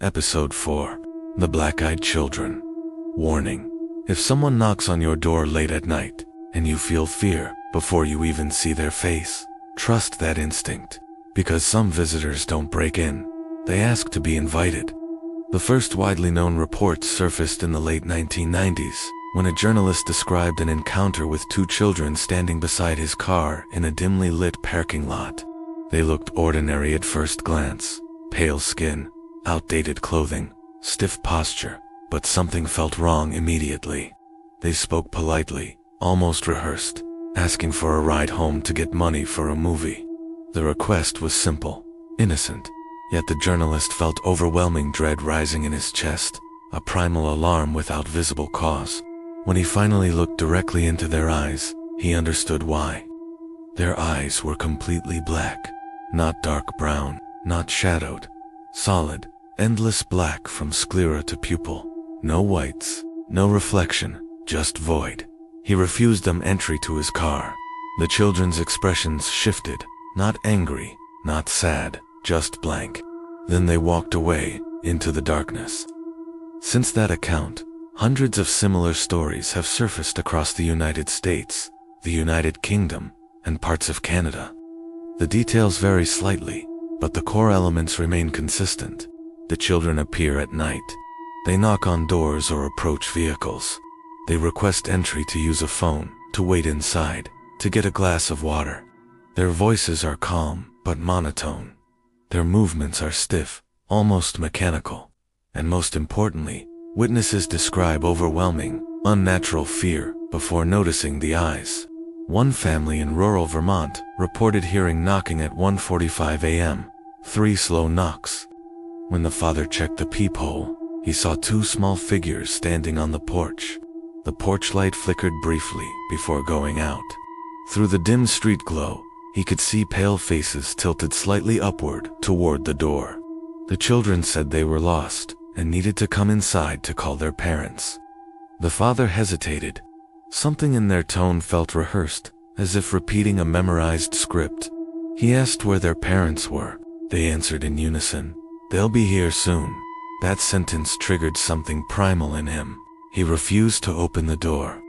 Episode 4. The Black-Eyed Children. Warning. If someone knocks on your door late at night, and you feel fear before you even see their face, trust that instinct, because some visitors don't break in. They ask to be invited. The first widely known reports surfaced in the late 1990s, when a journalist described an encounter with two children standing beside his car in a dimly lit parking lot. They looked ordinary at first glance: pale skin, outdated clothing, stiff posture, but something felt wrong immediately. They spoke politely, almost rehearsed, asking for a ride home to get money for a movie. The request was simple, innocent, yet the journalist felt overwhelming dread rising in his chest, a primal alarm without visible cause. When he finally looked directly into their eyes, he understood why. Their eyes were completely black, not dark brown, not shadowed, solid, endless black from sclera to pupil. No whites, no reflection, just void. He refused them entry to his car. The children's expressions shifted, not angry, not sad, just blank. Then they walked away, into the darkness. Since that account, hundreds of similar stories have surfaced across the United States, the United Kingdom, and parts of Canada. The details vary slightly, but the core elements remain consistent. The children appear at night. They knock on doors or approach vehicles. They request entry to use a phone, to wait inside, to get a glass of water. Their voices are calm, but monotone. Their movements are stiff, almost mechanical. And most importantly, witnesses describe overwhelming, unnatural fear before noticing the eyes. One family in rural Vermont reported hearing knocking at 1:45 a.m., 3 slow knocks. When the father checked the peephole, he saw 2 small figures standing on the porch. The porch light flickered briefly before going out. Through the dim street glow, he could see pale faces tilted slightly upward toward the door. The children said they were lost and needed to come inside to call their parents. The father hesitated. Something in their tone felt rehearsed, as if repeating a memorized script. He asked where their parents were. They answered in unison, "They'll be here soon." That sentence triggered something primal in him. He refused to open the door.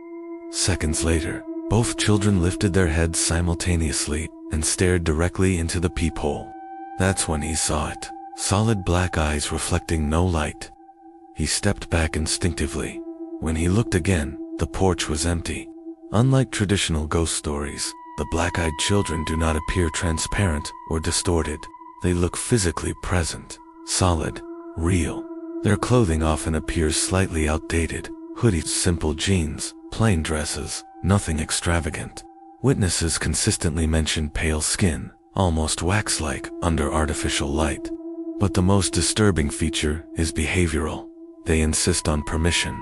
Seconds later, both children lifted their heads simultaneously and stared directly into the peephole. That's when he saw it. Solid black eyes reflecting no light. He stepped back instinctively. When he looked again, the porch was empty. Unlike traditional ghost stories, the black-eyed children do not appear transparent or distorted. They look physically present, solid, real. Their clothing often appears slightly outdated: hoodies, simple jeans, plain dresses, nothing extravagant. Witnesses consistently mention pale skin, almost wax-like under artificial light. But the most disturbing feature is behavioral. They insist on permission.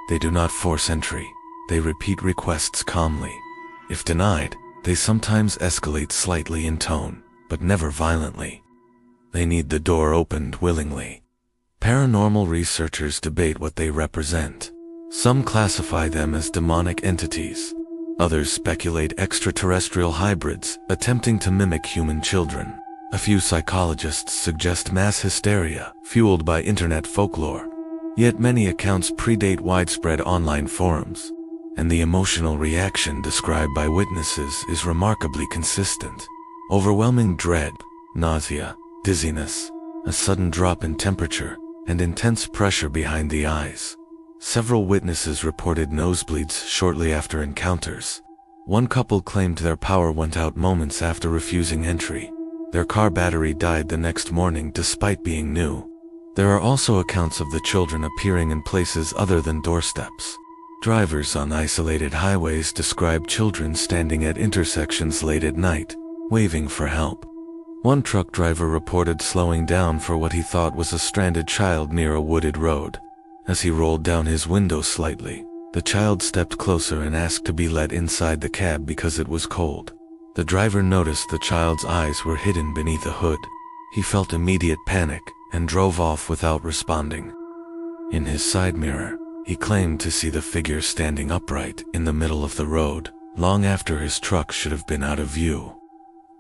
They do not force entry. They repeat requests calmly. If denied, they sometimes escalate slightly in tone, but never violently. They need the door opened willingly. Paranormal researchers debate what they represent. Some classify them as demonic entities. Others speculate extraterrestrial hybrids attempting to mimic human children. A few psychologists suggest mass hysteria fueled by internet folklore. Yet many accounts predate widespread online forums, and the emotional reaction described by witnesses is remarkably consistent. Overwhelming dread, nausea, dizziness, a sudden drop in temperature, and intense pressure behind the eyes. Several witnesses reported nosebleeds shortly after encounters. One couple claimed their power went out moments after refusing entry. Their car battery died the next morning despite being new. There are also accounts of the children appearing in places other than doorsteps. Drivers on isolated highways describe children standing at intersections late at night, waving for help. One truck driver reported slowing down for what he thought was a stranded child near a wooded road. As he rolled down his window slightly, the child stepped closer and asked to be let inside the cab because it was cold. The driver noticed the child's eyes were hidden beneath a hood. He felt immediate panic and drove off without responding. In his side mirror, he claimed to see the figure standing upright in the middle of the road, long after his truck should have been out of view.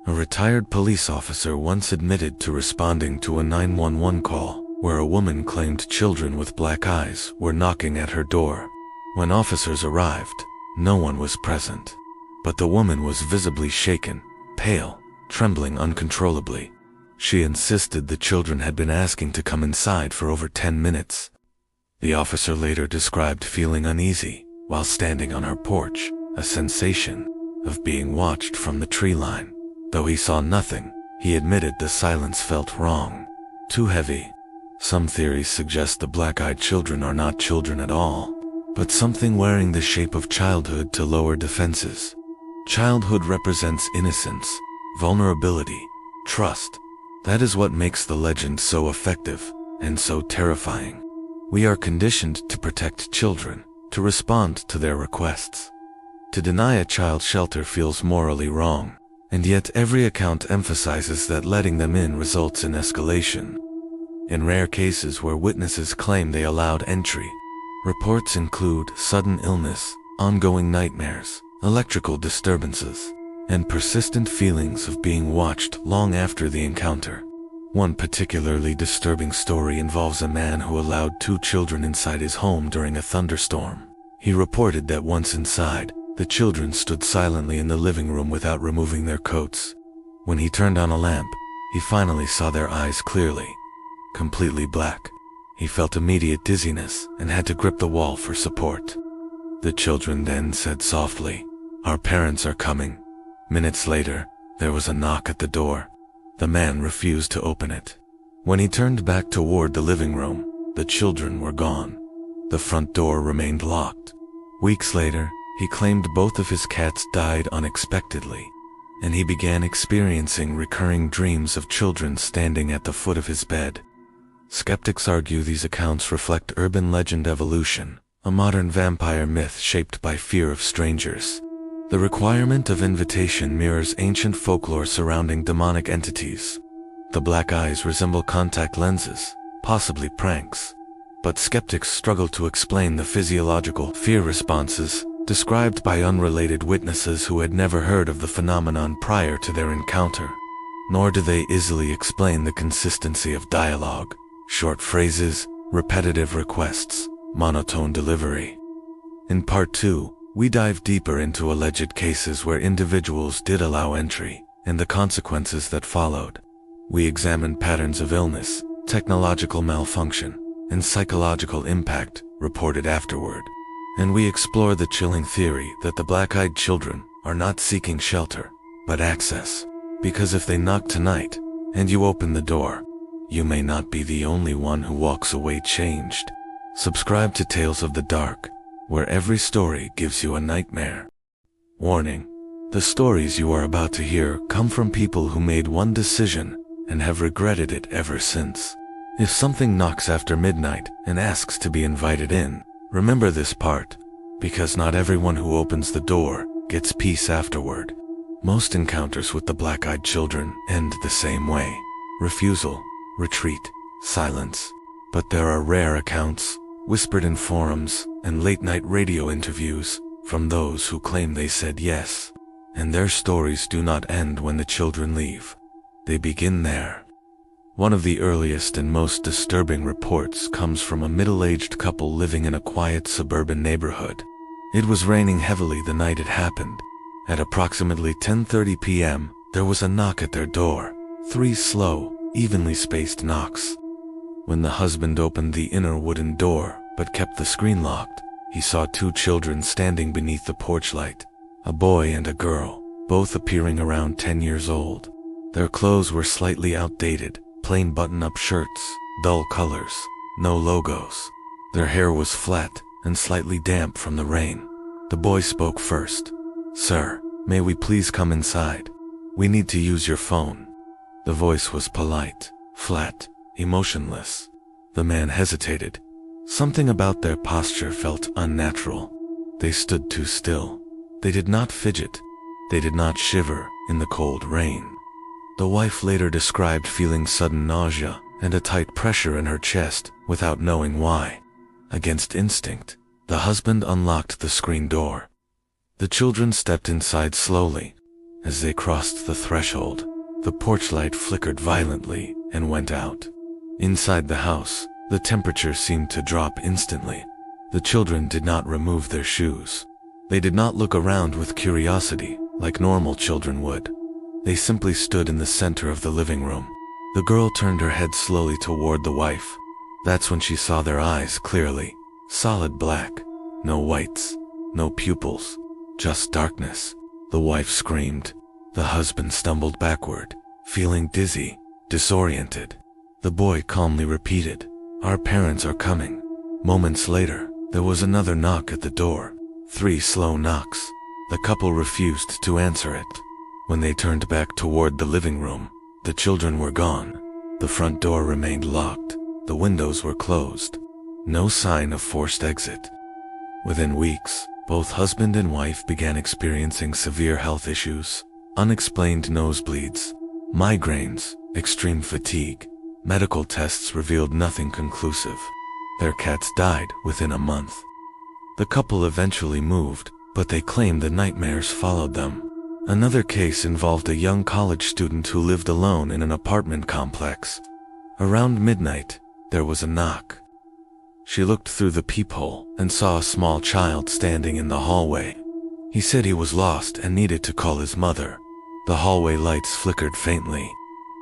A retired police officer once admitted to responding to a 911 call. where a woman claimed children with black eyes were knocking at her door. When officers arrived, no one was present, but the woman was visibly shaken, pale, trembling uncontrollably. She insisted the children had been asking to come inside for over 10 minutes. The officer later described feeling uneasy while standing on her porch, a sensation of being watched from the tree line. Though he saw nothing, he admitted the silence felt wrong, too heavy. Some theories suggest the black-eyed children are not children at all, but something wearing the shape of childhood to lower defenses. Childhood represents innocence, vulnerability, trust. That is what makes the legend so effective and so terrifying. We are conditioned to protect children, to respond to their requests. To deny a child shelter feels morally wrong, and yet every account emphasizes that letting them in results in escalation. In rare cases where witnesses claim they allowed entry, reports include sudden illness, ongoing nightmares, electrical disturbances, and persistent feelings of being watched long after the encounter. One particularly disturbing story involves a man who allowed 2 children inside his home during a thunderstorm. He reported that once inside, the children stood silently in the living room without removing their coats. When he turned on a lamp, he finally saw their eyes clearly, completely black. He felt immediate dizziness and had to grip the wall for support. The children then said softly, "Our parents are coming." Minutes later, there was a knock at the door. The man refused to open it. When he turned back toward the living room, the children were gone. The front door remained locked. Weeks later, he claimed both of his cats died unexpectedly, and he began experiencing recurring dreams of children standing at the foot of his bed. Skeptics argue these accounts reflect urban legend evolution, a modern vampire myth shaped by fear of strangers. The requirement of invitation mirrors ancient folklore surrounding demonic entities. The black eyes resemble contact lenses, possibly pranks. But skeptics struggle to explain the physiological fear responses described by unrelated witnesses who had never heard of the phenomenon prior to their encounter. Nor do they easily explain the consistency of dialogue, short phrases, repetitive requests, monotone delivery. In Part 2, we dive deeper into alleged cases where individuals did allow entry, and the consequences that followed. We examine patterns of illness, technological malfunction, and psychological impact reported afterward. And we explore the chilling theory that the black-eyed children are not seeking shelter, but access. Because if they knock tonight, and you open the door, you may not be the only one who walks away changed. Subscribe to Tales of the Dark, where every story gives you a nightmare. Warning: the stories you are about to hear come from people who made one decision and have regretted it ever since. If something knocks after midnight and asks to be invited in, remember this part, because not everyone who opens the door gets peace afterward. Most encounters with the black-eyed children end the same way: refusal, retreat, silence. But there are rare accounts, whispered in forums and late-night radio interviews, from those who claim they said yes. And their stories do not end when the children leave. They begin there. One of the earliest and most disturbing reports comes from a middle-aged couple living in a quiet suburban neighborhood. It was raining heavily the night it happened. At approximately 10:30 p.m., there was a knock at their door. 3 slow, evenly spaced knocks. When the husband opened the inner wooden door, but kept the screen locked, he saw 2 children standing beneath the porch light. A boy and a girl, both appearing around 10 years old. Their clothes were slightly outdated, plain button-up shirts, dull colors, no logos. Their hair was flat and slightly damp from the rain. The boy spoke first. "Sir, may we please come inside? We need to use your phone." The voice was polite, flat, emotionless. The man hesitated. Something about their posture felt unnatural. They stood too still. They did not fidget. They did not shiver in the cold rain. The wife later described feeling sudden nausea and a tight pressure in her chest without knowing why. Against instinct, the husband unlocked the screen door. The children stepped inside slowly. As they crossed the threshold, the porch light flickered violently and went out. Inside the house, the temperature seemed to drop instantly. The children did not remove their shoes. They did not look around with curiosity, like normal children would. They simply stood in the center of the living room. The girl turned her head slowly toward the wife. That's when she saw their eyes clearly. Solid black. No whites. No pupils. Just darkness. The wife screamed. The husband stumbled backward, feeling dizzy, disoriented. The boy calmly repeated, "Our parents are coming." Moments later, there was another knock at the door. 3 slow knocks. The couple refused to answer it. When they turned back toward the living room, the children were gone. The front door remained locked. The windows were closed. No sign of forced exit. Within weeks, both husband and wife began experiencing severe health issues. Unexplained nosebleeds, migraines, extreme fatigue. Medical tests revealed nothing conclusive. Their cats died within a month. The couple eventually moved, but they claimed the nightmares followed them. Another case involved a young college student who lived alone in an apartment complex. Around midnight, there was a knock. She looked through the peephole and saw a small child standing in the hallway. He said he was lost and needed to call his mother. The hallway lights flickered faintly.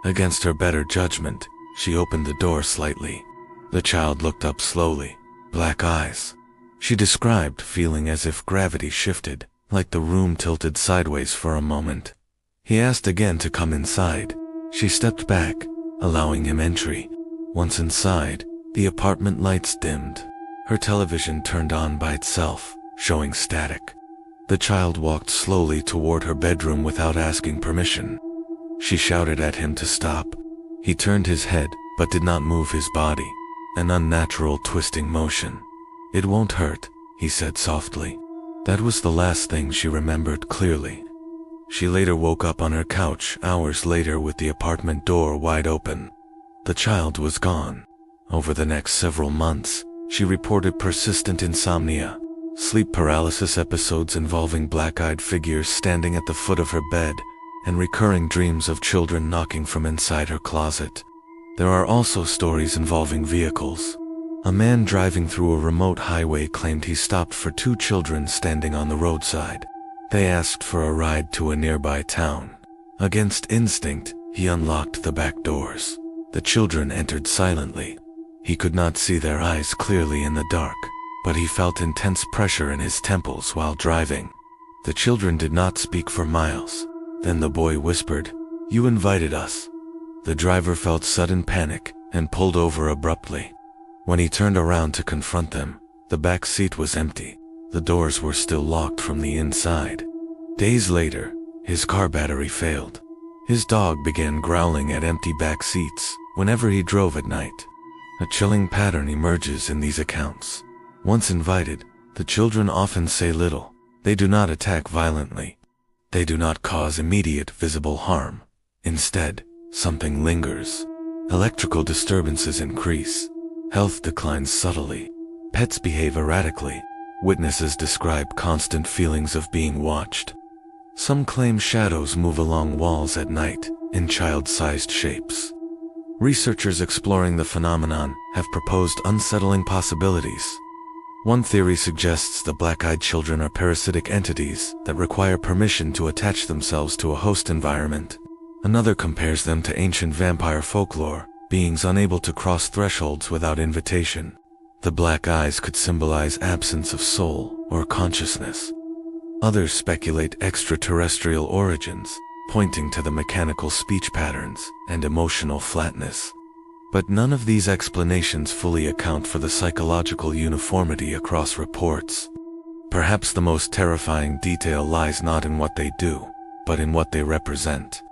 Against her better judgment, she opened the door slightly. The child looked up slowly, black eyes. She described feeling as if gravity shifted, like the room tilted sideways for a moment. He asked again to come inside. She stepped back, allowing him entry. Once inside, the apartment lights dimmed. Her television turned on by itself, showing static. The child walked slowly toward her bedroom without asking permission. She shouted at him to stop. He turned his head, but did not move his body. An unnatural twisting motion. "It won't hurt," he said softly. That was the last thing she remembered clearly. She later woke up on her couch hours later with the apartment door wide open. The child was gone. Over the next several months, she reported persistent insomnia, sleep paralysis episodes involving black-eyed figures standing at the foot of her bed, and recurring dreams of children knocking from inside her closet. There are also stories involving vehicles. A man driving through a remote highway claimed he stopped for 2 children standing on the roadside. They asked for a ride to a nearby town. Against instinct, he unlocked the back doors. The children entered silently. He could not see their eyes clearly in the dark, but he felt intense pressure in his temples while driving. The children did not speak for miles. Then the boy whispered, "You invited us." The driver felt sudden panic and pulled over abruptly. When he turned around to confront them, the back seat was empty. The doors were still locked from the inside. Days later, his car battery failed. His dog began growling at empty back seats whenever he drove at night. A chilling pattern emerges in these accounts. Once invited, the children often say little. They do not attack violently. They do not cause immediate visible harm. Instead, something lingers. Electrical disturbances increase. Health declines subtly. Pets behave erratically. Witnesses describe constant feelings of being watched. Some claim shadows move along walls at night, in child-sized shapes. Researchers exploring the phenomenon have proposed unsettling possibilities. One theory suggests the black-eyed children are parasitic entities that require permission to attach themselves to a host environment. Another compares them to ancient vampire folklore, beings unable to cross thresholds without invitation. The black eyes could symbolize absence of soul or consciousness. Others speculate extraterrestrial origins, pointing to the mechanical speech patterns and emotional flatness. But none of these explanations fully account for the psychological uniformity across reports. Perhaps the most terrifying detail lies not in what they do, but in what they represent.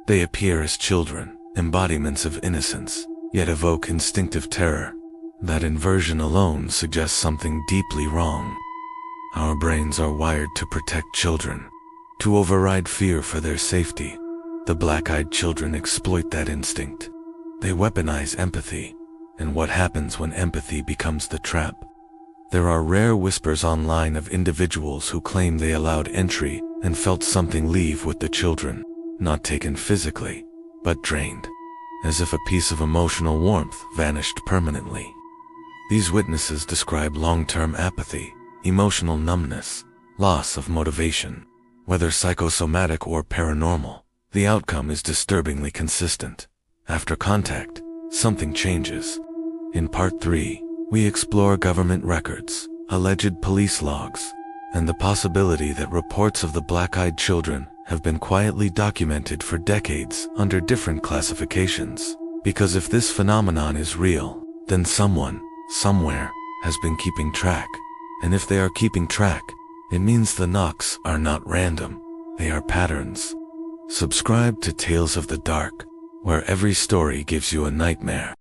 They appear as children, embodiments of innocence, yet evoke instinctive terror. That inversion alone suggests something deeply wrong. Our brains are wired to protect children, to override fear for their safety. The black-eyed children exploit that instinct. They weaponize empathy, and what happens when empathy becomes the trap? There are rare whispers online of individuals who claim they allowed entry and felt something leave with the children, not taken physically, but drained. as if a piece of emotional warmth vanished permanently. These witnesses describe long-term apathy, emotional numbness, loss of motivation. Whether psychosomatic or paranormal, the outcome is disturbingly consistent. After contact, something changes. In Part 3, we explore government records, alleged police logs, and the possibility that reports of the black-eyed children have been quietly documented for decades under different classifications. Because if this phenomenon is real, then someone, somewhere, has been keeping track. And if they are keeping track, it means the knocks are not random, they are patterns. Subscribe to Tales of the Dark, where every story gives you a nightmare.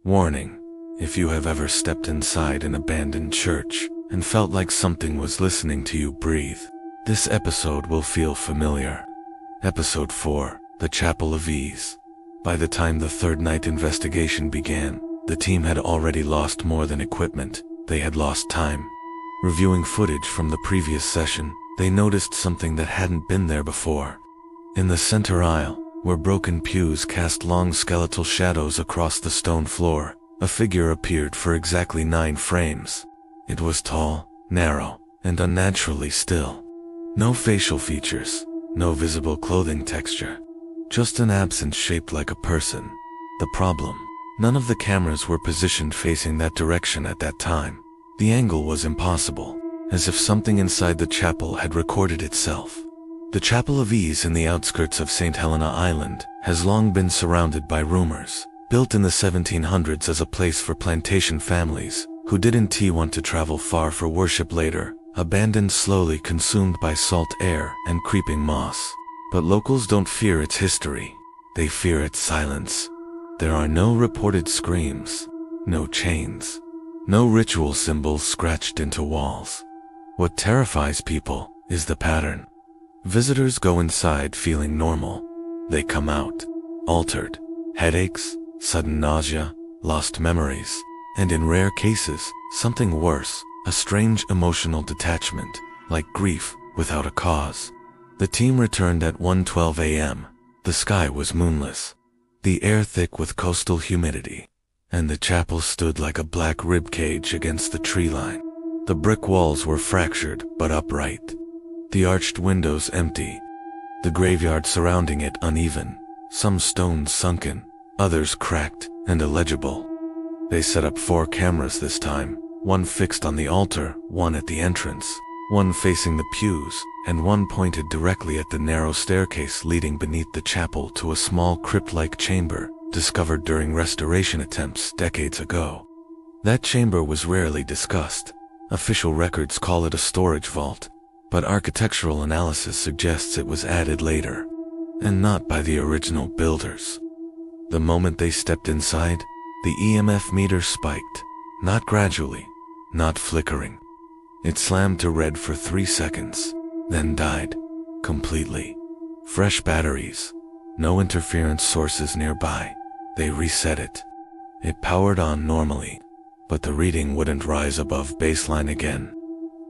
Warning: if you have ever stepped inside an abandoned church and felt like something was listening to you breathe, this episode will feel familiar. Episode 4, The Chapel of Ease. By the time the third night investigation began, the team had already lost more than equipment, they had lost time. Reviewing footage from the previous session, they noticed something that hadn't been there before. In the center aisle, where broken pews cast long skeletal shadows across the stone floor, a figure appeared for exactly 9 frames. It was tall, narrow, and unnaturally still. No facial features, no visible clothing texture. Just an absence shaped like a person. The problem: none of the cameras were positioned facing that direction at that time. The angle was impossible, as if something inside the chapel had recorded itself. The Chapel of Ease in the outskirts of St. Helena Island has long been surrounded by rumors. Built in the 1700s as a place for plantation families who didn't want to travel far for worship later, abandoned, slowly consumed by salt air and creeping moss. But locals don't fear its history, they fear its silence. There are no reported screams, no chains, no ritual symbols scratched into walls. What terrifies people is the pattern. Visitors go inside feeling normal. They come out altered. Headaches, sudden nausea, lost memories, and in rare cases, something worse, a strange emotional detachment, like grief without a cause. The team returned at 1:12 a.m. The sky was moonless, the air thick with coastal humidity, and the chapel stood like a black ribcage against the tree line. The brick walls were fractured but upright, the arched windows empty, the graveyard surrounding it uneven, some stones sunken, others cracked and illegible. They set up 4 cameras this time, one fixed on the altar, one at the entrance, one facing the pews, and one pointed directly at the narrow staircase leading beneath the chapel to a small crypt-like chamber discovered during restoration attempts decades ago. That chamber was rarely discussed. Official records call it a storage vault, but architectural analysis suggests it was added later, and not by the original builders. The moment they stepped inside, the EMF meter spiked, not gradually, not flickering. It slammed to red for 3 seconds, then died, completely. Fresh batteries, no interference sources nearby. They reset it. It powered on normally, but the reading wouldn't rise above baseline again.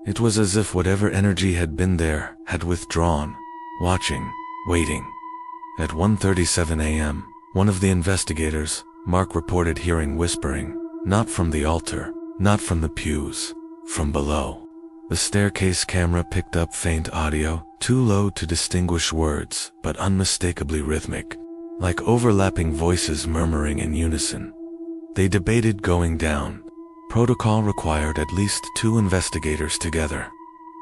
It was as if whatever energy had been there had withdrawn, watching, waiting. At 1:37 a.m., one of the investigators, Mark, reported hearing whispering, not from the altar, not from the pews, from below. The staircase camera picked up faint audio, too low to distinguish words, but unmistakably rhythmic, like overlapping voices murmuring in unison. They debated going down. Protocol required at least 2 investigators together.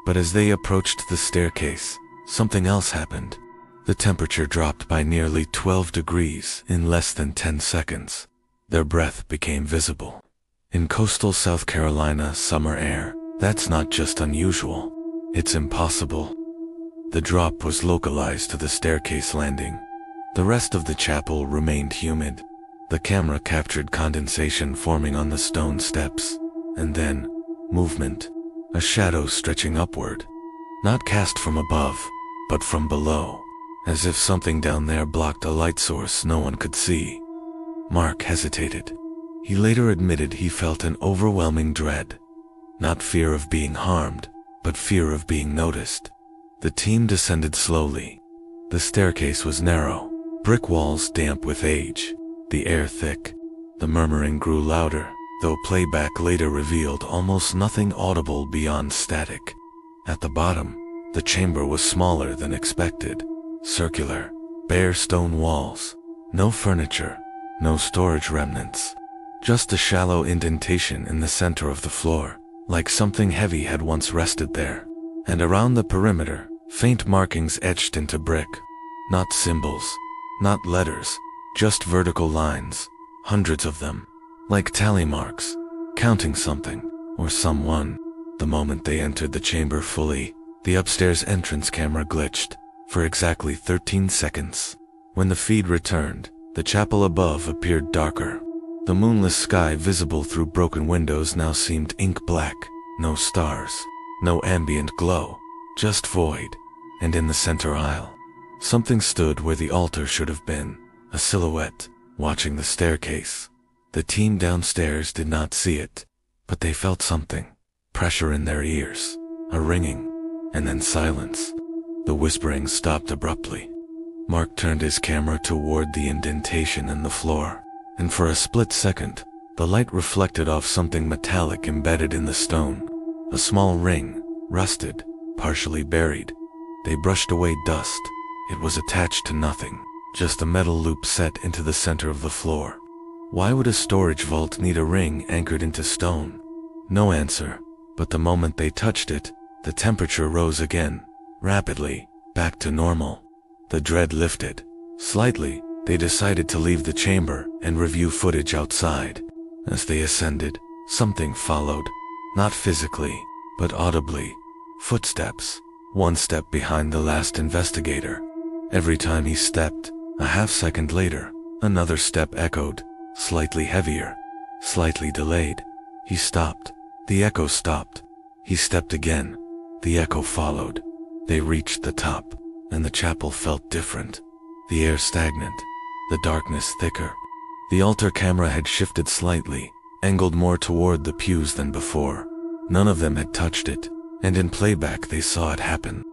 But as they approached the staircase, something else happened. The temperature dropped by nearly 12 degrees in less than 10 seconds. Their breath became visible. In coastal South Carolina summer air, that's not just unusual, it's impossible. The drop was localized to the staircase landing. The rest of the chapel remained humid. The camera captured condensation forming on the stone steps, and then, movement, a shadow stretching upward, not cast from above, but from below, as if something down there blocked a light source no one could see. Mark hesitated. He later admitted he felt an overwhelming dread. Not fear of being harmed, but fear of being noticed. The team descended slowly. The staircase was narrow, brick walls damp with age, the air thick. The murmuring grew louder, though playback later revealed almost nothing audible beyond static. At the bottom, the chamber was smaller than expected. Circular, bare stone walls. No furniture, no storage remnants. Just a shallow indentation in the center of the floor, like something heavy had once rested there. And around the perimeter, faint markings etched into brick. Not symbols, not letters, just vertical lines, hundreds of them, like tally marks, counting something, or someone. The moment they entered the chamber fully, the upstairs entrance camera glitched, for exactly 13 seconds. When the feed returned, the chapel above appeared darker. The moonless sky visible through broken windows now seemed ink black. No stars, no ambient glow, just void. And in the center aisle, something stood where the altar should have been, a silhouette, watching the staircase. The team downstairs did not see it, but they felt something. Pressure in their ears, a ringing, and then silence. The whispering stopped abruptly. Mark turned his camera toward the indentation in the floor, and for a split second, the light reflected off something metallic embedded in the stone. A small ring, rusted, partially buried. They brushed away dust. It was attached to nothing, just a metal loop set into the center of the floor. Why would a storage vault need a ring anchored into stone? No answer, but the moment they touched it, the temperature rose again, rapidly, back to normal. The dread lifted. Slightly, they decided to leave the chamber and review footage outside. As they ascended, something followed. Not physically, but audibly. Footsteps, one step behind the last investigator. Every time he stepped, a half-second later, another step echoed, slightly heavier, slightly delayed. He stopped. The echo stopped. He stepped again. The echo followed. They reached the top, and the chapel felt different. The air stagnant, the darkness thicker. The altar camera had shifted slightly, angled more toward the pews than before. None of them had touched it, and in playback they saw it happen.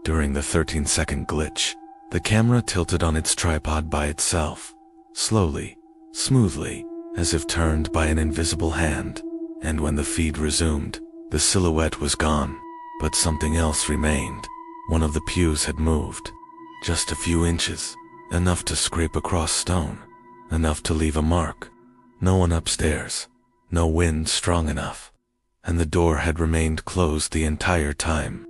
During the 13-second glitch, the camera tilted on its tripod by itself, slowly, smoothly, as if turned by an invisible hand. And when the feed resumed, the silhouette was gone, but something else remained. One of the pews had moved. Just a few inches, enough to scrape across stone, enough to leave a mark. No one upstairs, no wind strong enough, and the door had remained closed the entire time.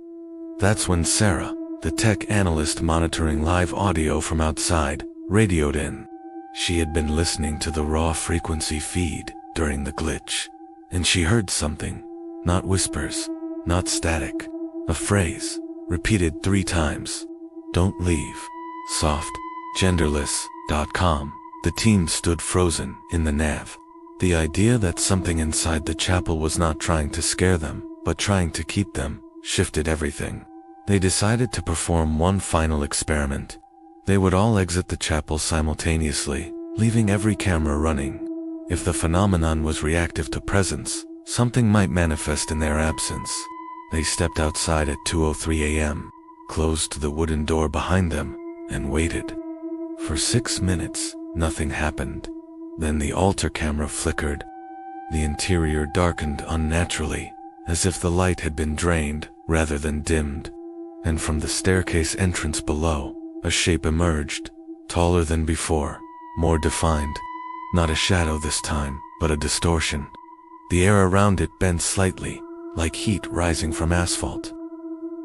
That's when Sarah, the tech analyst monitoring live audio from outside, radioed in. She had been listening to the raw frequency feed during the glitch, and she heard something, not whispers, not static, a phrase, repeated 3 times. Don't leave. Soft, genderless.com. The team stood frozen in the nav. The idea that something inside the chapel was not trying to scare them, but trying to keep them, shifted everything. They decided to perform one final experiment. They would all exit the chapel simultaneously, leaving every camera running. If the phenomenon was reactive to presence, something might manifest in their absence. They stepped outside at 2:03 a.m., closed the wooden door behind them, and waited. For 6 minutes, nothing happened. Then the altar camera flickered. The interior darkened unnaturally, as if the light had been drained rather than dimmed. And from the staircase entrance below, a shape emerged, taller than before, more defined. Not a shadow this time, but a distortion. The air around it bent slightly, like heat rising from asphalt.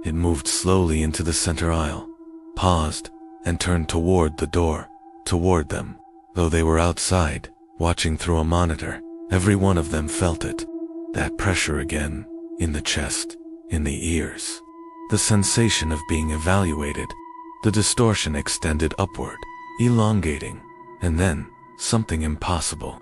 It moved slowly into the center aisle, paused, and turned toward the door, toward them. Though they were outside, watching through a monitor, every one of them felt it. That pressure again, in the chest, in the ears. The sensation of being evaluated. The distortion extended upward, elongating, and then, something impossible.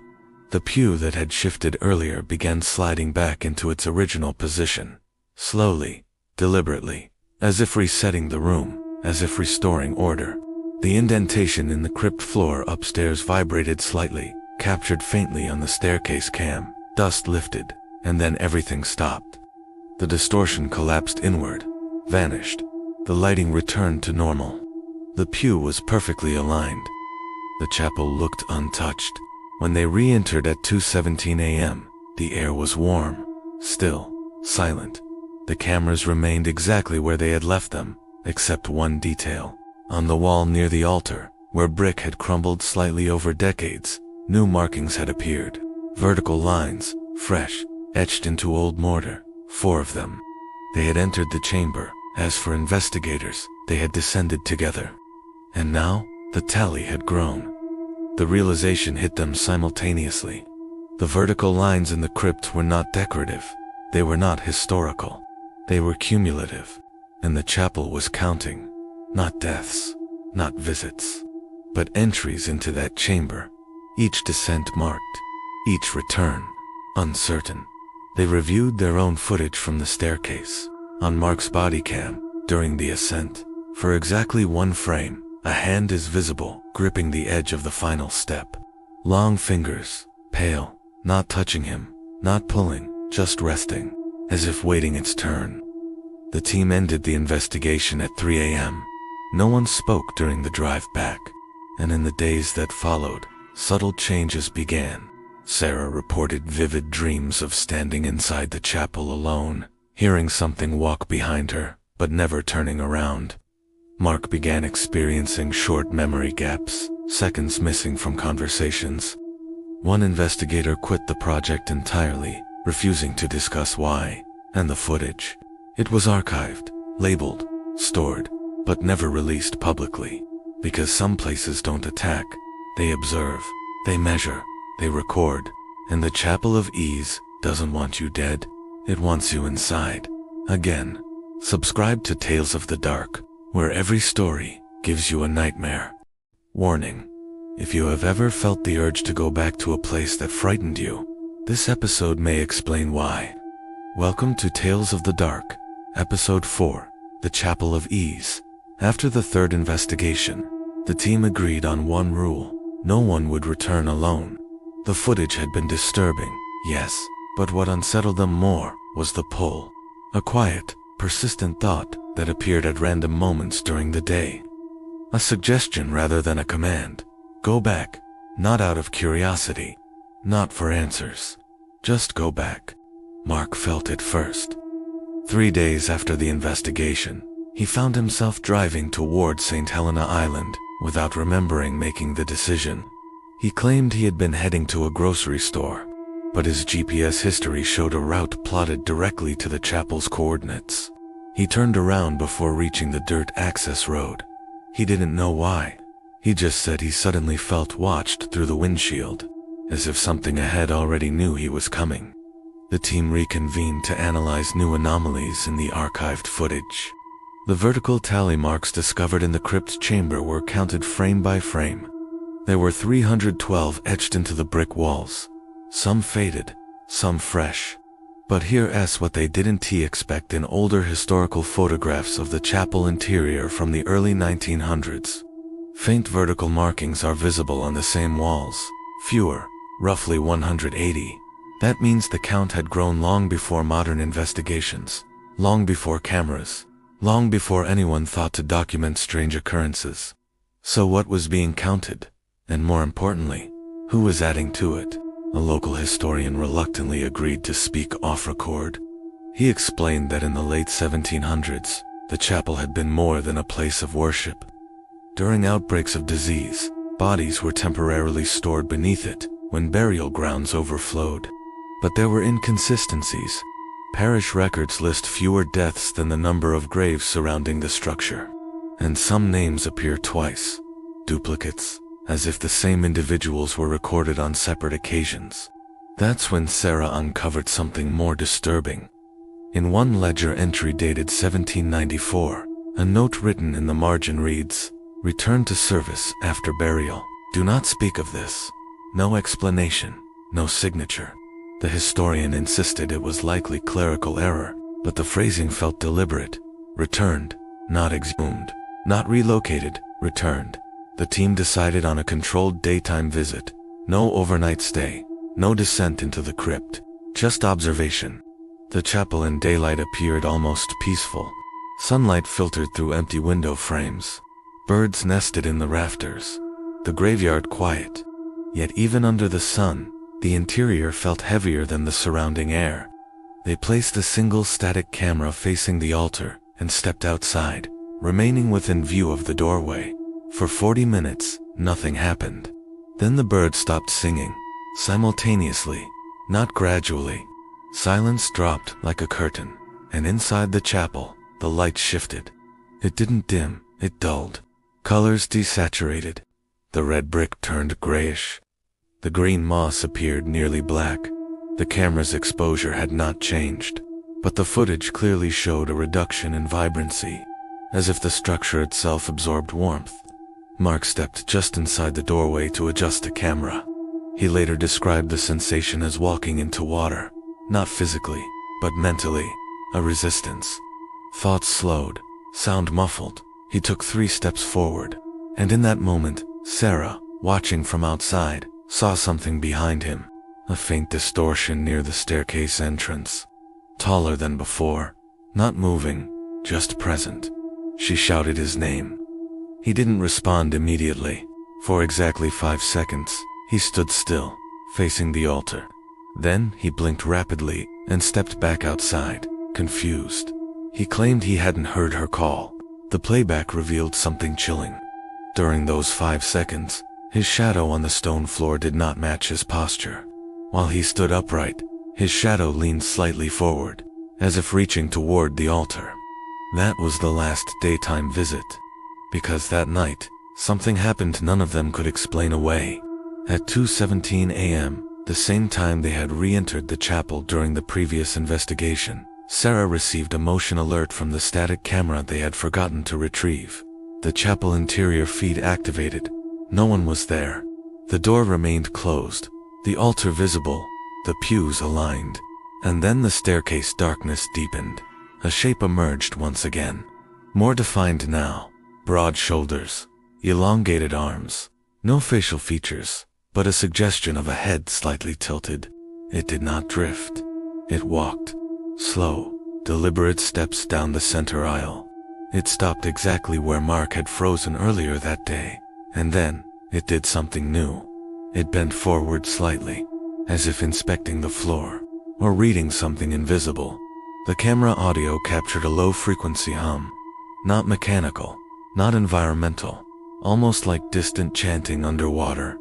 The pew that had shifted earlier began sliding back into its original position. Slowly, deliberately, as if resetting the room, as if restoring order. The indentation in the crypt floor upstairs vibrated slightly, captured faintly on the staircase cam. Dust lifted, and then everything stopped. The distortion collapsed inward, vanished. The lighting returned to normal. The pew was perfectly aligned. The chapel looked untouched. When they re-entered at 2:17 a.m., the air was warm, still, silent. The cameras remained exactly where they had left them, except one detail. On the wall near the altar, where brick had crumbled slightly over decades, new markings had appeared. Vertical lines, fresh, etched into old mortar, 4 of them. They had entered the chamber. As for investigators, they had descended together. And now, the tally had grown. The realization hit them simultaneously. The vertical lines in the crypt were not decorative. They were not historical. They were cumulative. And the chapel was counting. Not deaths, not visits, but entries into that chamber. Each descent marked, each return uncertain. They reviewed their own footage from the staircase, on Mark's body cam, during the ascent. For exactly 1 frame, a hand is visible, gripping the edge of the final step. Long fingers, pale, not touching him, not pulling, just resting, as if waiting its turn. The team ended the investigation at 3 a.m. No one spoke during the drive back, and in the days that followed, subtle changes began. Sarah reported vivid dreams of standing inside the chapel alone, hearing something walk behind her, but never turning around. Mark began experiencing short memory gaps, seconds missing from conversations. One investigator quit the project entirely, refusing to discuss why, and the footage. It was archived, labeled, stored, but never released publicly. Because some places don't attack, they observe, they measure, they record, and the Chapel of Ease doesn't want you dead, it wants you inside. Again, subscribe to Tales of the Dark, where every story gives you a nightmare. Warning: if you have ever felt the urge to go back to a place that frightened you, this episode may explain why. Welcome to Tales of the Dark, Episode 4, The Chapel of Ease. After the third investigation, the team agreed on one rule: no one would return alone. The footage had been disturbing, yes, but what unsettled them more was the pull. A quiet, persistent thought that appeared at random moments during the day. A suggestion rather than a command. Go back, not out of curiosity, not for answers. Just go back. Mark felt it first. 3 days after the investigation, he found himself driving toward St. Helena Island without remembering making the decision. He claimed he had been heading to a grocery store, but his GPS history showed a route plotted directly to the chapel's coordinates. He turned around before reaching the dirt access road. He didn't know why. He just said he suddenly felt watched through the windshield, as if something ahead already knew he was coming. The team reconvened to analyze new anomalies in the archived footage. The vertical tally marks discovered in the crypt chamber were counted frame by frame. There were 312 etched into the brick walls, some faded, some fresh. But here's what they didn't expect in older historical photographs of the chapel interior from the early 1900s. Faint vertical markings are visible on the same walls, fewer, roughly 180. That means the count had grown long before modern investigations, long before cameras, long before anyone thought to document strange occurrences. So what was being counted? And more importantly, who was adding to it? A local historian reluctantly agreed to speak off-record. He explained that in the late 1700s, the chapel had been more than a place of worship. During outbreaks of disease, bodies were temporarily stored beneath it when burial grounds overflowed. But there were inconsistencies. Parish records list fewer deaths than the number of graves surrounding the structure. And some names appear twice. Duplicates, as if the same individuals were recorded on separate occasions. That's when Sarah uncovered something more disturbing. In one ledger entry dated 1794, a note written in the margin reads, "Return to service after burial. Do not speak of this." No explanation, no signature. The historian insisted it was likely clerical error, but the phrasing felt deliberate. Returned, not exhumed, not relocated, returned. The team decided on a controlled daytime visit. No overnight stay, no descent into the crypt, just observation. The chapel in daylight appeared almost peaceful. Sunlight filtered through empty window frames. Birds nested in the rafters. the graveyard quiet. Yet even under the sun, the interior felt heavier than the surrounding air. They placed a single static camera facing the altar and stepped outside, remaining within view of the doorway. For 40 minutes, nothing happened. Then the birds stopped singing, simultaneously, not gradually. Silence dropped like a curtain, and inside the chapel, the light shifted. It didn't dim, it dulled. Colors desaturated. The red brick turned grayish. The green moss appeared nearly black. The camera's exposure had not changed, but the footage clearly showed a reduction in vibrancy, as if the structure itself absorbed warmth. Mark stepped just inside the doorway to adjust the camera. He later described the sensation as walking into water, not physically, but mentally, a resistance. Thoughts slowed, sound muffled. He took 3 steps forward, and in that moment, Sarah, watching from outside, saw something behind him, a faint distortion near the staircase entrance. Taller than before, not moving, just present. She shouted his name. He didn't respond immediately. For exactly 5 seconds, he stood still, facing the altar. Then he blinked rapidly and stepped back outside, confused. He claimed he hadn't heard her call. The playback revealed something chilling. During those 5 seconds, his shadow on the stone floor did not match his posture. While he stood upright, his shadow leaned slightly forward, as if reaching toward the altar. That was the last daytime visit. Because that night, something happened none of them could explain away. At 2:17 a.m., the same time they had re-entered the chapel during the previous investigation, Sarah received a motion alert from the static camera they had forgotten to retrieve. The chapel interior feed activated. No one was there. The door remained closed, the altar visible, the pews aligned. And then the staircase darkness deepened. A shape emerged once again. More defined now. Broad shoulders, elongated arms. No facial features, but a suggestion of a head slightly tilted. It did not drift. It walked. Slow, deliberate steps down the center aisle. It stopped exactly where Mark had frozen earlier that day. And then, it did something new. It bent forward slightly, as if inspecting the floor, or reading something invisible. The camera audio captured a low-frequency hum. Not mechanical, not environmental, almost like distant chanting underwater.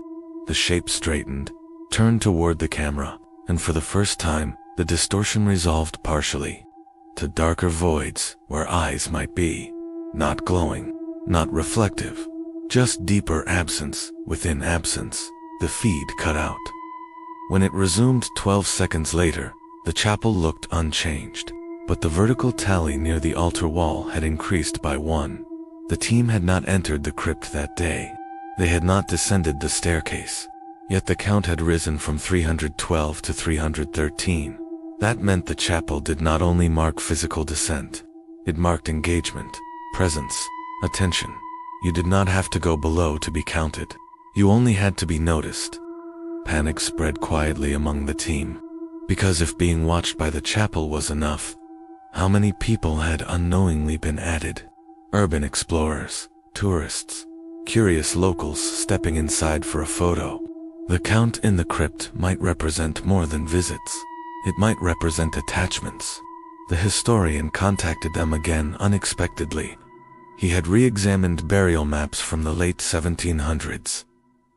The shape straightened, turned toward the camera, and for the first time, the distortion resolved partially to darker voids where eyes might be, not glowing, not reflective, just deeper absence within absence. The feed cut out. When it resumed 12 seconds later, the chapel looked unchanged, but the vertical tally near the altar wall had increased by 1. The team had not entered the crypt that day. They had not descended the staircase. Yet the count had risen from 312 to 313. That meant the chapel did not only mark physical descent. It marked engagement, presence, attention. You did not have to go below to be counted. You only had to be noticed. Panic spread quietly among the team. Because if being watched by the chapel was enough, how many people had unknowingly been added? Urban explorers, tourists, curious locals stepping inside for a photo. The count in the crypt might represent more than visits. It might represent attachments. The historian contacted them again unexpectedly. He had re-examined burial maps from the late 1700s.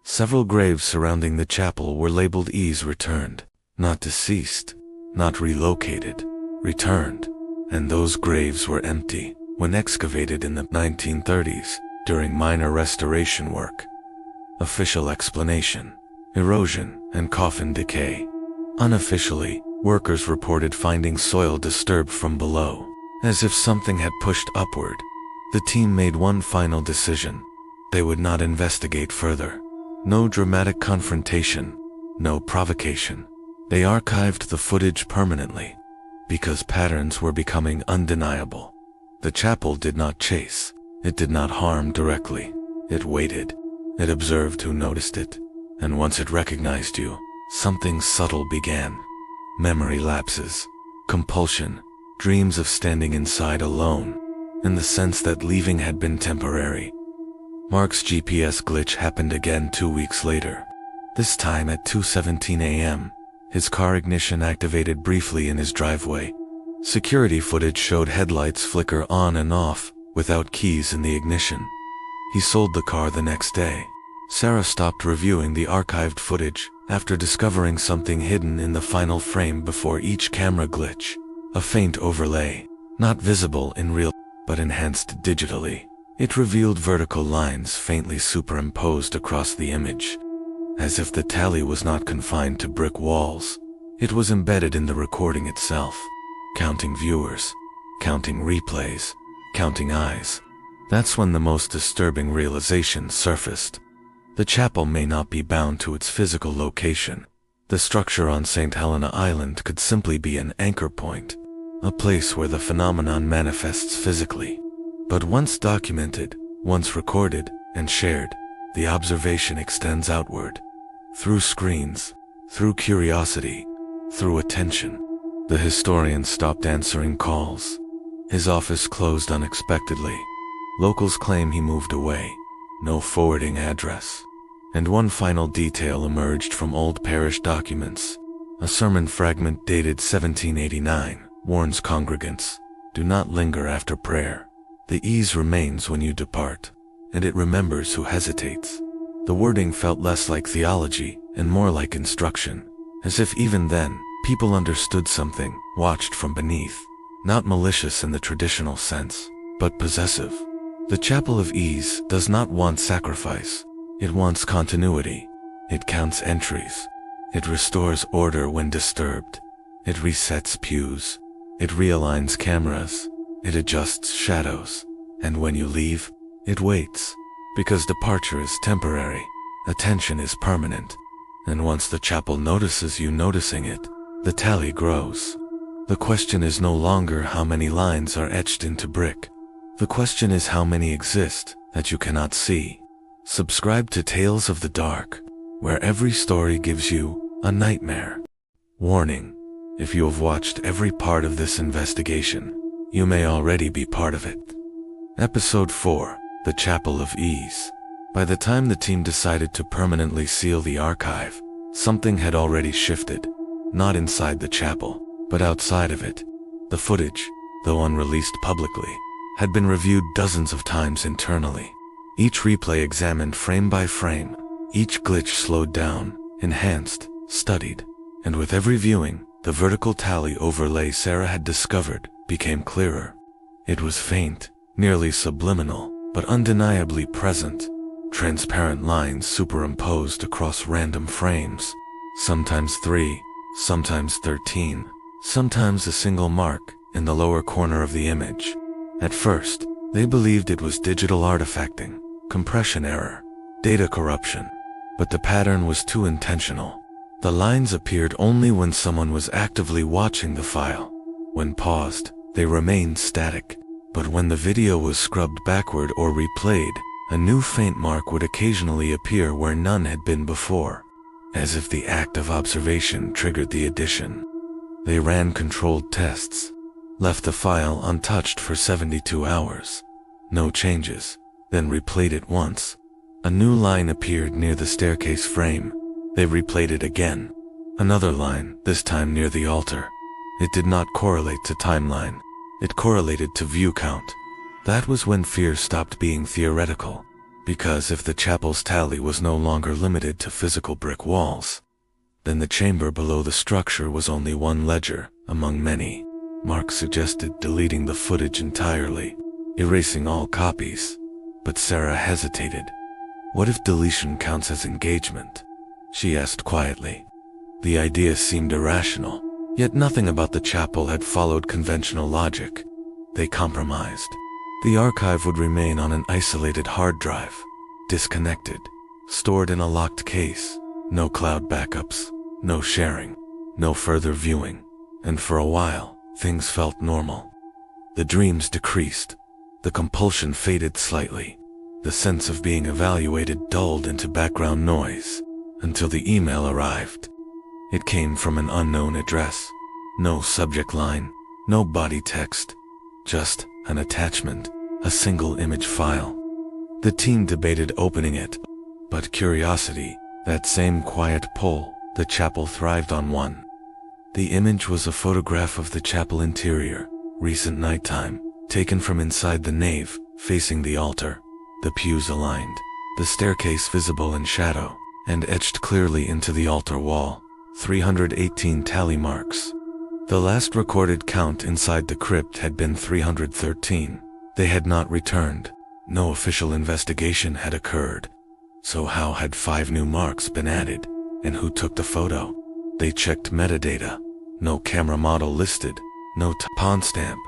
Several graves surrounding the chapel were labeled E's returned, not deceased, not relocated, returned. And those graves were empty when excavated in the 1930s during minor restoration work. Official explanation: erosion and coffin decay. Unofficially, workers reported finding soil disturbed from below, as if something had pushed upward. The team made one final decision. They would not investigate further. No dramatic confrontation, no provocation. They archived the footage permanently, because patterns were becoming undeniable. The chapel did not chase. It did not harm directly. It waited. It observed who noticed it. And once it recognized you, something subtle began. Memory lapses, compulsion, dreams of standing inside alone, in the sense that leaving had been temporary. Mark's GPS glitch happened again 2 weeks later. This time at 2:17 a.m., his car ignition activated briefly in his driveway. Security footage showed headlights flicker on and off, without keys in the ignition. He sold the car the next day. Sarah stopped reviewing the archived footage after discovering something hidden in the final frame before each camera glitch. A faint overlay, not visible in real, but enhanced digitally. It revealed vertical lines faintly superimposed across the image. As if the tally was not confined to brick walls, it was embedded in the recording itself. Counting viewers, counting replays, counting eyes. That's when the most disturbing realization surfaced. The chapel may not be bound to its physical location. The structure on St. Helena Island could simply be an anchor point, a place where the phenomenon manifests physically. But once documented, once recorded and shared, the observation extends outward. Through screens, through curiosity, through attention. The historian stopped answering calls. His office closed unexpectedly. Locals claim he moved away. No forwarding address. And one final detail emerged from old parish documents. A sermon fragment dated 1789 warns congregants, do not linger after prayer. The ease remains when you depart, and it remembers who hesitates. The wording felt less like theology and more like instruction, as if even then, people understood something, watched from beneath, not malicious in the traditional sense, but possessive. The Chapel of Ease does not want sacrifice. It wants continuity. It counts entries. It restores order when disturbed. It resets pews. It realigns cameras. It adjusts shadows. And when you leave, it waits. Because departure is temporary, attention is permanent. And once the chapel notices you noticing it, the tally grows. The question is no longer how many lines are etched into brick. The question is how many exist that you cannot see. Subscribe to Tales of the Dark, where every story gives you a nightmare. Warning: if you have watched every part of this investigation, you may already be part of it. Episode 4, The Chapel of Ease. By the time the team decided to permanently seal the archive, something had already shifted. Not inside the chapel, but outside of it. The footage, though unreleased publicly, had been reviewed dozens of times internally. Each replay examined frame by frame, each glitch slowed down, enhanced, studied, and with every viewing, the vertical tally overlay Sarah had discovered became clearer. It was faint, nearly subliminal, but undeniably present. Transparent lines superimposed across random frames, sometimes 3, sometimes 13, sometimes a single mark in the lower corner of the image. At first, they believed it was digital artifacting, compression error, data corruption, but the pattern was too intentional. The lines appeared only when someone was actively watching the file. When paused, they remained static, but when the video was scrubbed backward or replayed, a new faint mark would occasionally appear where none had been before, as if the act of observation triggered the addition. They ran controlled tests, left the file untouched for 72 hours. No changes, then replayed it once. A new line appeared near the staircase frame. They replayed it again. Another line, this time near the altar. It did not correlate to timeline. It correlated to view count. That was when fear stopped being theoretical, because if the chapel's tally was no longer limited to physical brick walls, then the chamber below the structure was only one ledger, among many. Mark suggested deleting the footage entirely, erasing all copies, but Sarah hesitated. What if deletion counts as engagement? She asked quietly. The idea seemed irrational, yet nothing about the chapel had followed conventional logic. They compromised. The archive would remain on an isolated hard drive, disconnected, stored in a locked case. No cloud backups, no sharing, no further viewing, and for a while, things felt normal. The dreams decreased. The compulsion faded slightly. The sense of being evaluated dulled into background noise, until the email arrived. It came from an unknown address. No subject line, no body text, just an attachment, a single image file. The team debated opening it, but curiosity, that same quiet pull, the chapel thrived on one. The image was a photograph of the chapel interior, recent nighttime, taken from inside the nave, facing the altar, the pews aligned, the staircase visible in shadow, and etched clearly into the altar wall, 318 tally marks. The last recorded count inside the crypt had been 313. They had not returned. No official investigation had occurred. So how had 5 new marks been added? And who took the photo? They checked metadata. No camera model listed. No pawn stamp.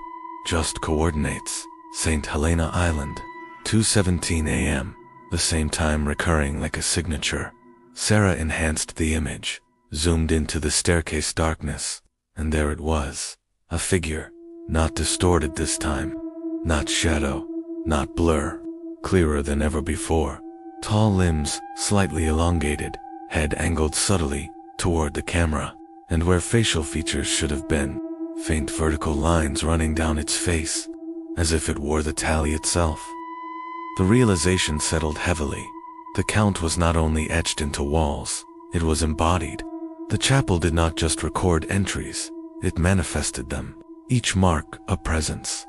Just coordinates. St. Helena Island. 2:17 a.m. The same time recurring like a signature. Sarah enhanced the image, zoomed into the staircase darkness, and there it was. A figure, not distorted this time. Not shadow, not blur. Clearer than ever before. Tall limbs, slightly elongated, head angled subtly toward the camera, and where facial features should have been, faint vertical lines running down its face, as if it wore the tally itself. The realization settled heavily. The count was not only etched into walls, it was embodied. The chapel did not just record entries, it manifested them, each mark a presence.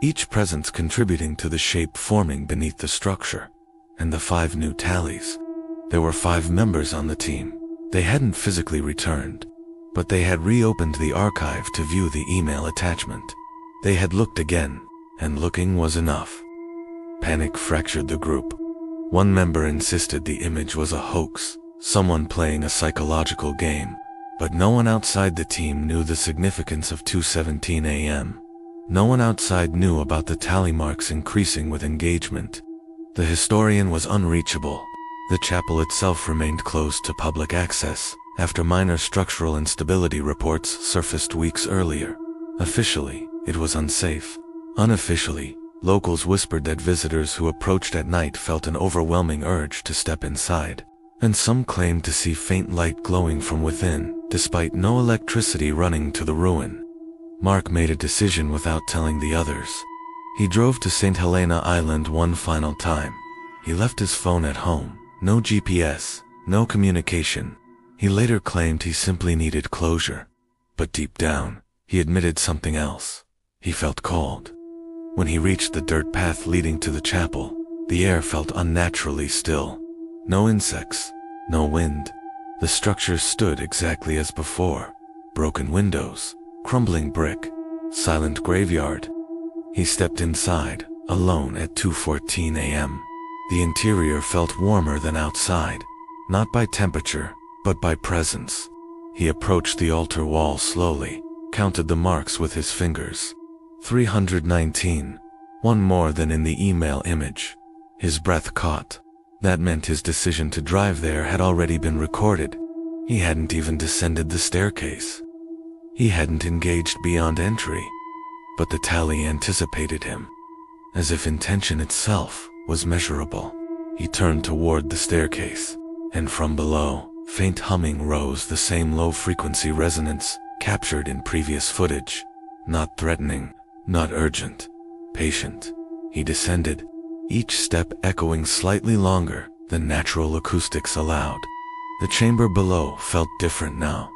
Each presence contributing to the shape forming beneath the structure. And the 5 new tallies. There were 5 members on the team. They hadn't physically returned, but they had reopened the archive to view the email attachment. They had looked again, and looking was enough. Panic fractured the group. One member insisted the image was a hoax, someone playing a psychological game, but no one outside the team knew the significance of 2:17 a.m. No one outside knew about the tally marks increasing with engagement. The historian was unreachable. The chapel itself remained closed to public access after minor structural instability reports surfaced weeks earlier. Officially, it was unsafe. Unofficially, locals whispered that visitors who approached at night felt an overwhelming urge to step inside, and some claimed to see faint light glowing from within, despite no electricity running to the ruin. Mark made a decision without telling the others. He drove to St. Helena Island one final time. He left his phone at home. No GPS, no communication. He later claimed he simply needed closure. But deep down, he admitted something else. He felt cold. When he reached the dirt path leading to the chapel, the air felt unnaturally still. No insects, no wind. The structure stood exactly as before. Broken windows, crumbling brick, silent graveyard. He stepped inside, alone at 2:14 a.m. The interior felt warmer than outside, not by temperature, but by presence. He approached the altar wall slowly, counted the marks with his fingers. 319, one more than in the email image. His breath caught. That meant his decision to drive there had already been recorded. He hadn't even descended the staircase. He hadn't engaged beyond entry. But the tally anticipated him, as if intention itself was measurable. He turned toward the staircase, and from below, faint humming rose, the same low-frequency resonance captured in previous footage. Not threatening, not urgent, patient. He descended, each step echoing slightly longer than natural acoustics allowed. The chamber below felt different now.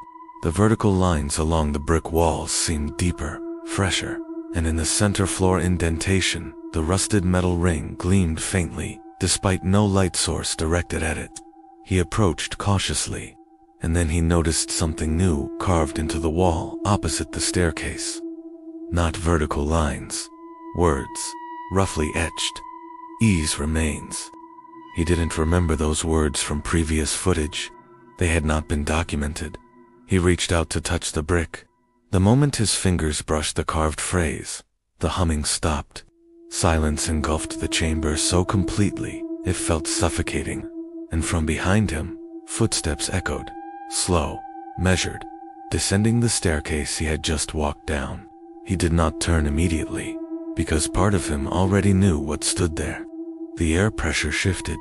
The vertical lines along the brick walls seemed deeper, fresher. And in the center floor indentation, the rusted metal ring gleamed faintly, despite no light source directed at it. He approached cautiously, and then he noticed something new carved into the wall opposite the staircase. Not vertical lines, words, roughly etched. Ease remains. He didn't remember those words from previous footage. They had not been documented. He reached out to touch the brick. The moment his fingers brushed the carved phrase, the humming stopped. Silence engulfed the chamber so completely, it felt suffocating. And from behind him, footsteps echoed, slow, measured, descending the staircase he had just walked down. He did not turn immediately, because part of him already knew what stood there. The air pressure shifted,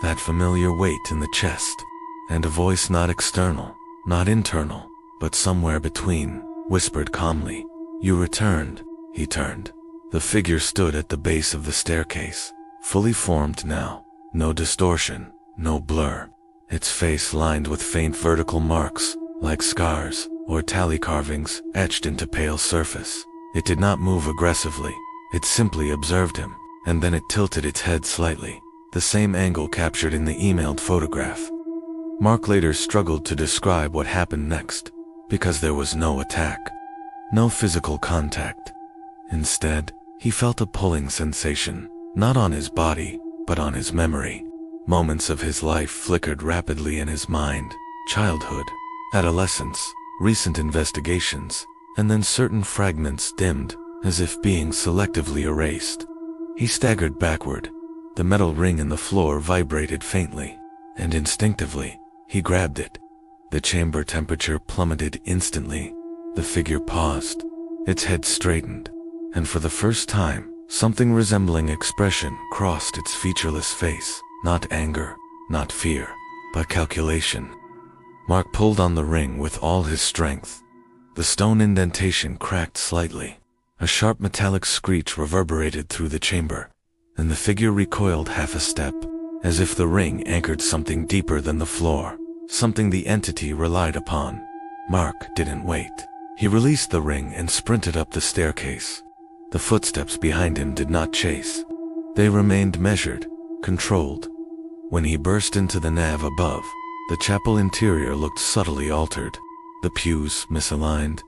that familiar weight in the chest, and a voice not external, not internal, but somewhere between, whispered calmly, "You returned." He turned. The figure stood at the base of the staircase, fully formed now, no distortion, no blur. Its face lined with faint vertical marks, like scars or tally carvings etched into pale surface. It did not move aggressively. It simply observed him, and then it tilted its head slightly, the same angle captured in the emailed photograph. Mark later struggled to describe what happened next, because there was no attack, no physical contact. Instead, he felt a pulling sensation, not on his body, but on his memory. Moments of his life flickered rapidly in his mind: childhood, adolescence, recent investigations, and then certain fragments dimmed, as if being selectively erased. He staggered backward. The metal ring in the floor vibrated faintly, and instinctively, he grabbed it. The chamber temperature plummeted instantly. The figure paused. Its head straightened, and for the first time, something resembling expression crossed its featureless face. Not anger, not fear, but calculation. Mark pulled on the ring with all his strength. The stone indentation cracked slightly. A sharp metallic screech reverberated through the chamber, and the figure recoiled half a step, as if the ring anchored something deeper than the floor, something the entity relied upon. Mark didn't wait. He released the ring and sprinted up the staircase. The footsteps behind him did not chase. They remained measured, controlled. When he burst into the nave above, the chapel interior looked subtly altered. The pews misaligned,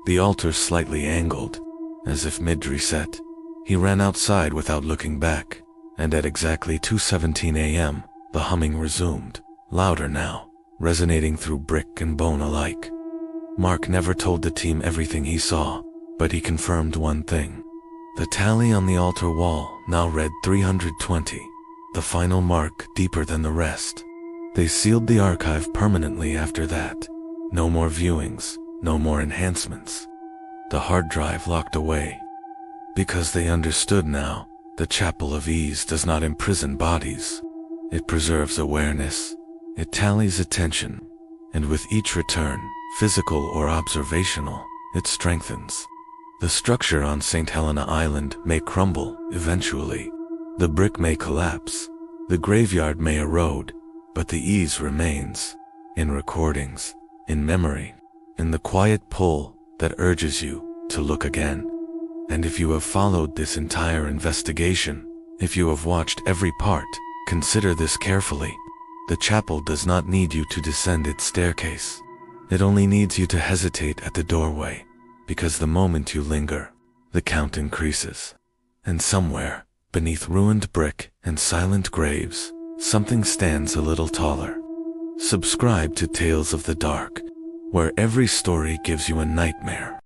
the altar slightly angled, as if mid-reset. He ran outside without looking back, and at exactly 2:17 a.m., the humming resumed, louder now, resonating through brick and bone alike. Mark never told the team everything he saw, but he confirmed one thing. The tally on the altar wall now read 320, the final mark deeper than the rest. They sealed the archive permanently after that. No more viewings, no more enhancements. The hard drive locked away. Because they understood now, the Chapel of Ease does not imprison bodies. It preserves awareness. It tallies attention. And with each return, physical or observational, it strengthens. The structure on St. Helena Island may crumble, eventually. The brick may collapse. The graveyard may erode, but the ease remains. In recordings, in memory, in the quiet pull that urges you to look again. And if you have followed this entire investigation, if you have watched every part, consider this carefully. The chapel does not need you to descend its staircase. It only needs you to hesitate at the doorway, because the moment you linger, the count increases. And somewhere, beneath ruined brick and silent graves, something stands a little taller. Subscribe to Tales of the Dark, where every story gives you a nightmare.